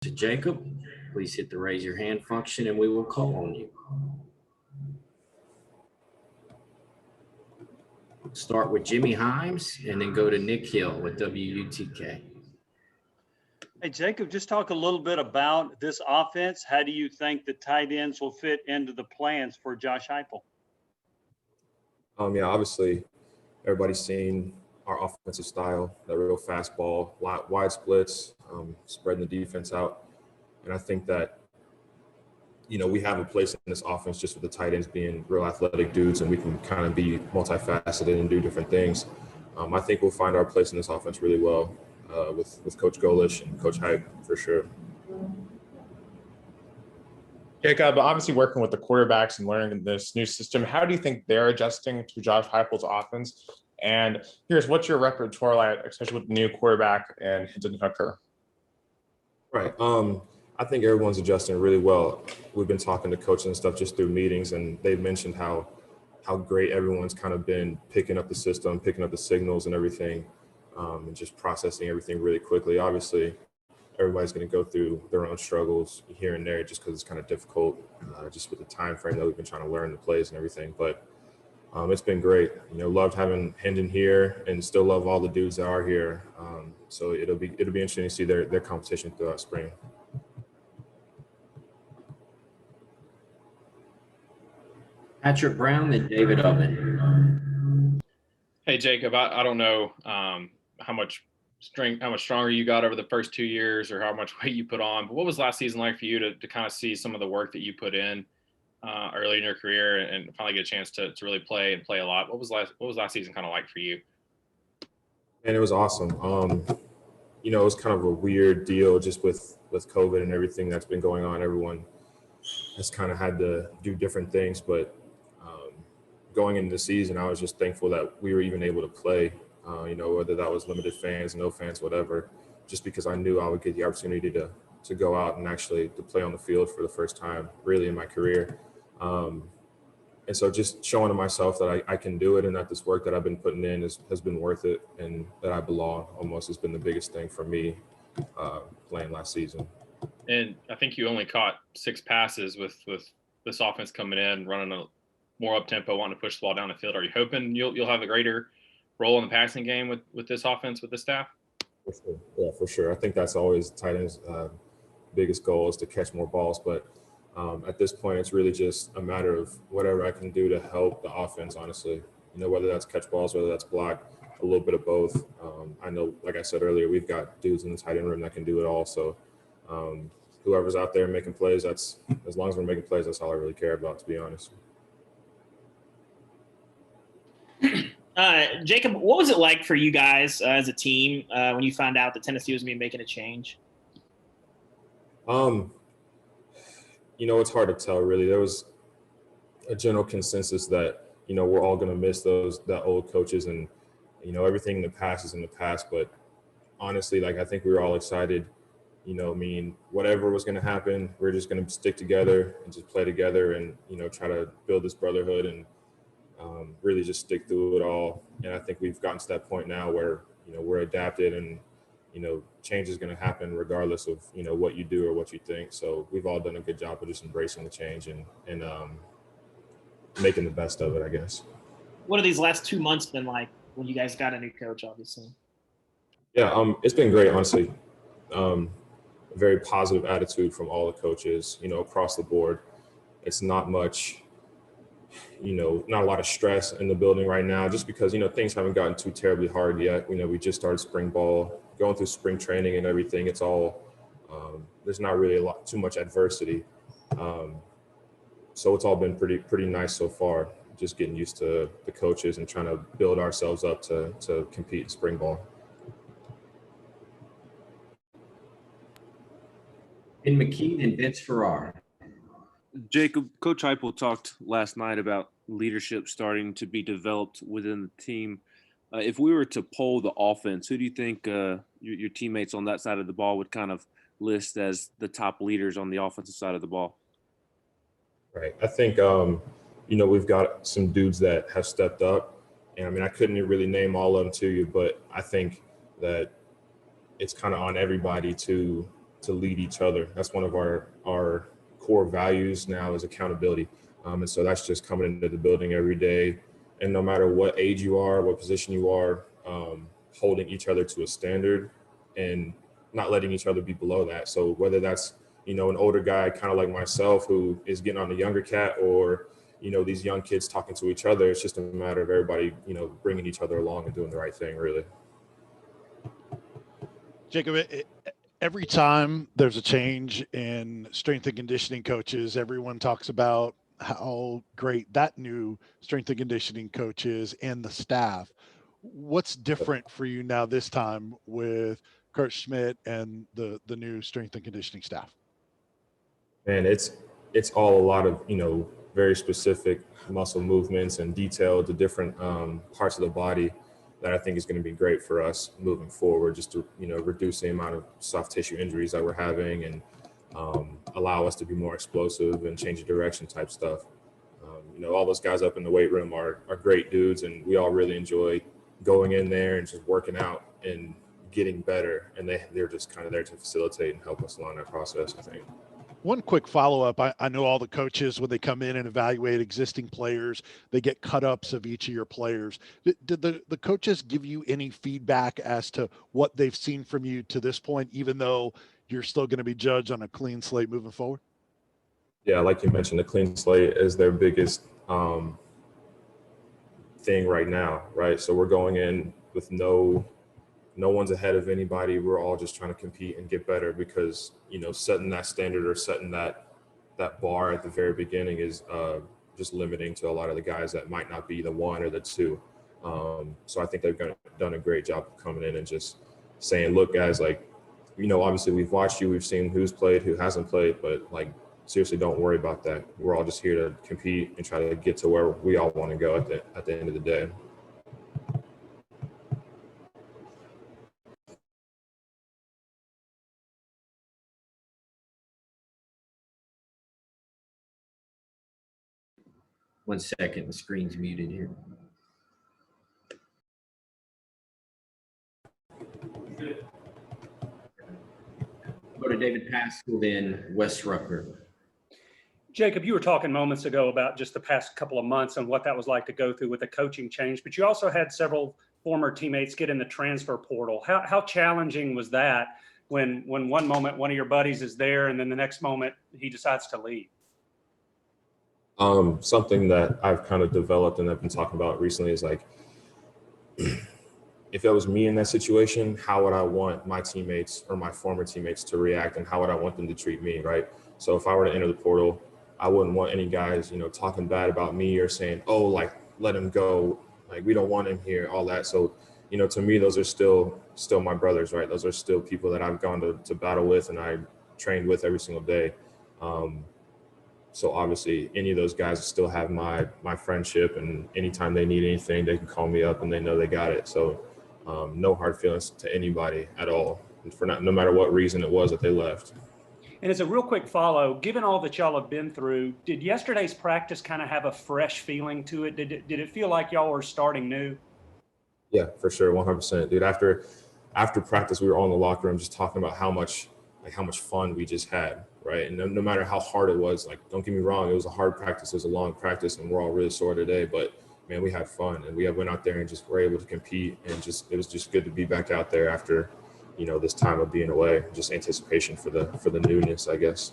to Jacob. Please hit the raise your hand function and we will call on you. Start with Jimmy Himes and then go to Nick Hill with WUTK. Hey, Jacob, just talk a little bit about this offense. How do you think the tight ends will fit into the plans for Josh Heupel? Yeah, obviously, everybody's seen our offensive style, that real fastball, wide splits, spreading the defense out. And I think that, we have a place in this offense just with the tight ends being real athletic dudes, and we can kind of be multifaceted and do different things. I think we'll find our place in this offense really well with Coach Golish and Coach Hype for sure. Jacob, obviously working with the quarterbacks and learning this new system, how do you think they're adjusting to Josh Heupel's offense? And here's what's your repertoire like, especially with the new quarterback and Hinton Hooker? Right. I think everyone's adjusting really well. We've been talking to coaches and stuff just through meetings, and they've mentioned how great everyone's kind of been picking up the system, picking up the signals and everything, and just processing everything really quickly. Obviously, everybody's going to go through their own struggles here and there just because it's kind of difficult, just with the time frame that we've been trying to learn the plays and everything. But it's been great. Loved having Hendon here, and still love all the dudes that are here. So it'll be interesting to see their competition throughout spring. Patrick Brown and David Oven. Hey, Jacob, I don't know how much stronger you got over the first 2 years or how much weight you put on, but what was last season like for you to kind of see some of the work that you put in early in your career and finally get a chance to really play a lot? What was last season kind of like for you? And it was awesome. It was kind of a weird deal just with COVID and everything that's been going on. Everyone has kind of had to do different things, but going into the season, I was just thankful that we were even able to play, whether that was limited fans, no fans, whatever, just because I knew I would get the opportunity to go out and actually to play on the field for the first time really in my career. And so just showing to myself that I can do it and that this work that I've been putting in has been worth it and that I belong almost has been the biggest thing for me playing last season. And I think you only caught 6 passes with this offense coming in, running a more up-tempo, wanting to push the ball down the field. Are you hoping you'll have a greater role in the passing game with this offense, with this staff? For sure. Yeah, for sure. I think that's always tight end's biggest goal is to catch more balls. But at this point, it's really just a matter of whatever I can do to help the offense, honestly. Whether that's catch balls, whether that's block, a little bit of both. I know, like I said earlier, we've got dudes in the tight end room that can do it all. So whoever's out there making plays, as long as we're making plays, that's all I really care about, to be honest. Jacob, what was it like for you guys as a team when you found out that Tennessee was going to be making a change? It's hard to tell, really. There was a general consensus that, we're all going to miss that old coaches and, everything in the past is in the past. But honestly, I think we were all excited, whatever was going to happen, we're just going to stick together and just play together and, try to build this brotherhood and really just stick through it all. And I think we've gotten to that point now where, we're adapted and, change is going to happen regardless of, what you do or what you think. So we've all done a good job of just embracing the change and making the best of it, I guess. What have these last 2 months been like when you guys got a new coach, obviously? Yeah, it's been great, honestly. A very positive attitude from all the coaches, across the board. It's not much, not a lot of stress in the building right now just because, things haven't gotten too terribly hard yet. We just started spring ball, going through spring training and everything. It's all, there's not really too much adversity. So it's all been pretty nice so far, just getting used to the coaches and trying to build ourselves up to compete in spring ball. In McKean and Vince Ferrara. Jacob, Coach Heupel talked last night about leadership starting to be developed within the team. If we were to poll the offense, who do you think your teammates on that side of the ball would kind of list as the top leaders on the offensive side of the ball? Right. I think, we've got some dudes that have stepped up. And, I couldn't really name all of them to you, but I think that it's kind of on everybody to lead each other. That's one of our core values now is accountability. And so that's just coming into the building every day. And no matter what age you are, what position you are, holding each other to a standard and not letting each other be below that. So whether that's, an older guy kind of like myself who is getting on the younger cat, or, these young kids talking to each other, it's just a matter of everybody, bringing each other along and doing the right thing, really. Jacob, every time there's a change in strength and conditioning coaches, everyone talks about how great that new strength and conditioning coach is and the staff. What's different for you now this time with Kurt Schmidt and the new strength and conditioning staff? And it's all a lot of, very specific muscle movements and detail to different parts of the body that I think is going to be great for us moving forward, just to, reduce the amount of soft tissue injuries that we're having and allow us to be more explosive and change the direction type stuff. All those guys up in the weight room are great dudes, and we all really enjoy going in there and just working out and getting better. And they're just kind of there to facilitate and help us along that process, I think. One quick follow-up. I know all the coaches, when they come in and evaluate existing players, they get cut-ups of each of your players. Did the coaches give you any feedback as to what they've seen from you to this point, even though you're still going to be judged on a clean slate moving forward? Yeah, like you mentioned, the clean slate is their biggest thing right now, right? So we're going in with no one's ahead of anybody. We're all just trying to compete and get better, because, setting that standard or setting that bar at the very beginning is just limiting to a lot of the guys that might not be the one or the two. So I think they've done a great job of coming in and just saying, look, guys, like, obviously we've watched you, we've seen who's played, who hasn't played, but like, seriously, don't worry about that. We're all just here to compete and try to get to where we all want to go at the end of the day. One second, the screen's muted here. Go to David Pascal, then Wes Rucker. Jacob, you were talking moments ago about just the past couple of months and what that was like to go through with the coaching change, but you also had several former teammates get in the transfer portal. How challenging was that when one moment one of your buddies is there and then the next moment he decides to leave? Something that I've kind of developed and I've been talking about recently is like, if it was me in that situation, how would I want my teammates or my former teammates to react, and how would I want them to treat me, right? So if I were to enter the portal, I wouldn't want any guys, talking bad about me or saying, oh, like, let him go, like, we don't want him here, all that. So, to me, those are still my brothers, right? Those are still people that I've gone to battle with and I trained with every single day. So obviously any of those guys still have my friendship, and anytime they need anything, they can call me up and they know they got it. So no hard feelings to anybody at all, no matter what reason it was that they left. And as a real quick follow, given all that y'all have been through, did yesterday's practice kind of have a fresh feeling to it? Did it feel like y'all were starting new? Yeah, for sure. 100%, dude. After practice, we were all in the locker room just talking about how much fun we just had, right? And no matter how hard it was, like, don't get me wrong, it was a hard practice, it was a long practice, and we're all really sore today, but man, we had fun, and we went out there and just were able to compete, and it was just good to be back out there after, this time of being away. Just anticipation for the newness, I guess.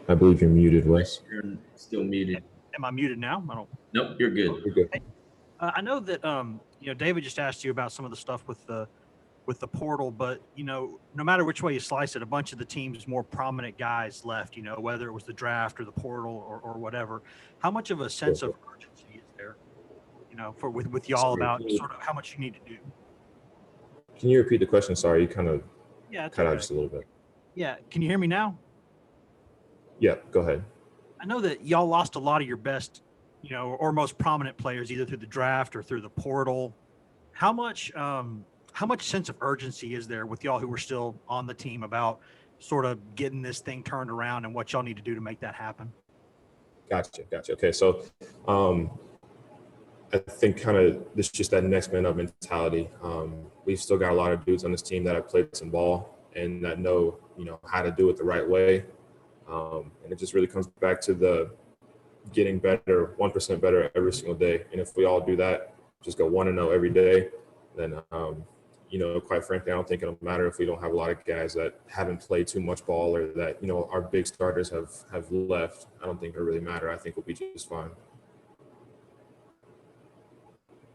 I believe you're muted, Wes. You're still muted. Am I muted now? I don't. Nope, you're good. You're good. I know that David just asked you about some of the stuff with the portal, but no matter which way you slice it, a bunch of the team's more prominent guys left. Whether it was the draft or the portal or whatever. How much of a sense of urgency is there? With y'all about sort of how much you need to do. Can you repeat the question? Sorry, you kind of cut out just a little bit. Yeah, can you hear me now? Yeah, go ahead. I know that y'all lost a lot of your best, or most prominent players either through the draft or through the portal. How much sense of urgency is there with y'all who were still on the team about sort of getting this thing turned around and what y'all need to do to make that happen? Gotcha. Okay, so I think kind of this is just that next man up mentality. We've still got a lot of dudes on this team that have played some ball and that know, how to do it the right way. And it just really comes back to the getting better, 1% better every single day. And if we all do that, just go 1-0 every day, then, quite frankly, I don't think it'll matter if we don't have a lot of guys that haven't played too much ball or that, our big starters have left. I don't think it'll really matter. I think we'll be just fine.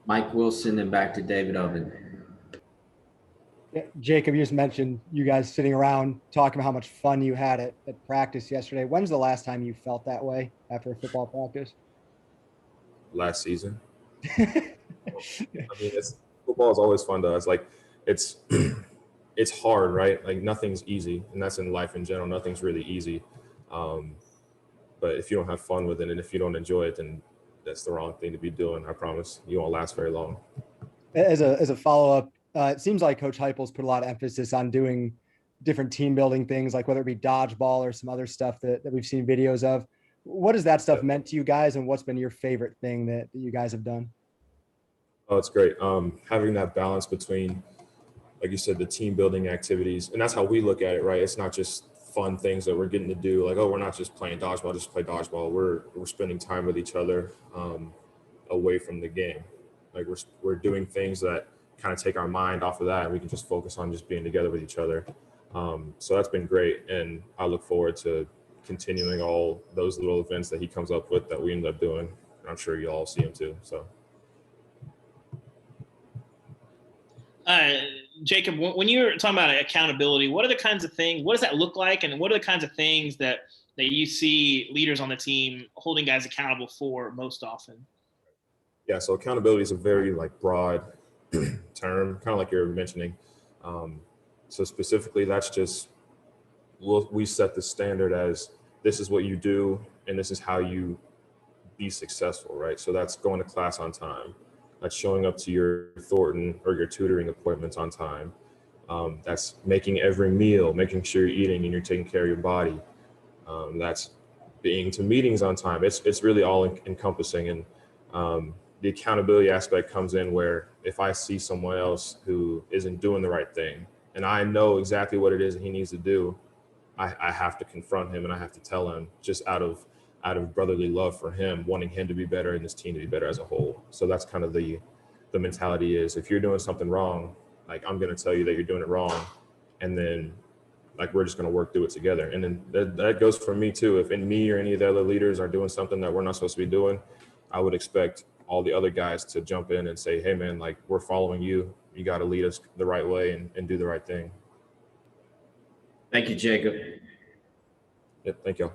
Mike Wilson and back to David Oven. Yeah, Jacob, you just mentioned you guys sitting around talking about how much fun you had at practice yesterday. When's the last time you felt that way after a football practice? Last season. I mean, football is always fun to us. Like it's hard, right? Like nothing's easy, and that's in life in general. Nothing's really easy. But if you don't have fun with it, and if you don't enjoy it, then that's the wrong thing to be doing. I promise you won't last very long. As a follow-up, it seems like Coach Heupel's put a lot of emphasis on doing different team building things, like whether it be dodgeball or some other stuff that we've seen videos of. What has that stuff meant to you guys, and what's been your favorite thing that you guys have done? Oh, it's great. Having that balance between, like you said, the team building activities, and that's how we look at it, right? It's not just fun things that we're getting to do. Like, oh, we're not just playing dodgeball, just play dodgeball. We're spending time with each other away from the game. Like we're doing things that kind of take our mind off of that, and we can just focus on just being together with each other. So that's been great, and I look forward to continuing all those little events that he comes up with that we end up doing. I'm sure you all see him too. So. Jacob, when you're talking about accountability, what are the kinds of things, what does that look like? And what are the kinds of things that you see leaders on the team holding guys accountable for most often? Yeah, so accountability is a very broad term, kind of like you're mentioning. So specifically, that's just, we set the standard as this is what you do and this is how you be successful, right? So that's going to class on time. That's showing up to your Thornton or your tutoring appointments on time. That's making every meal, making sure you're eating and you're taking care of your body. That's being to meetings on time. It's really all encompassing. And the accountability aspect comes in where if I see someone else who isn't doing the right thing and I know exactly what it is that he needs to do, I have to confront him and I have to tell him just out of brotherly love for him, wanting him to be better and this team to be better as a whole. So that's kind of the mentality is if you're doing something wrong, I'm going to tell you that you're doing it wrong. And then we're just going to work through it together. And then that goes for me too. If me or any of the other leaders are doing something that we're not supposed to be doing, I would expect all the other guys to jump in and say, hey man, we're following you. You got to lead us the right way and do the right thing. Thank you, Jacob. Yep, thank you.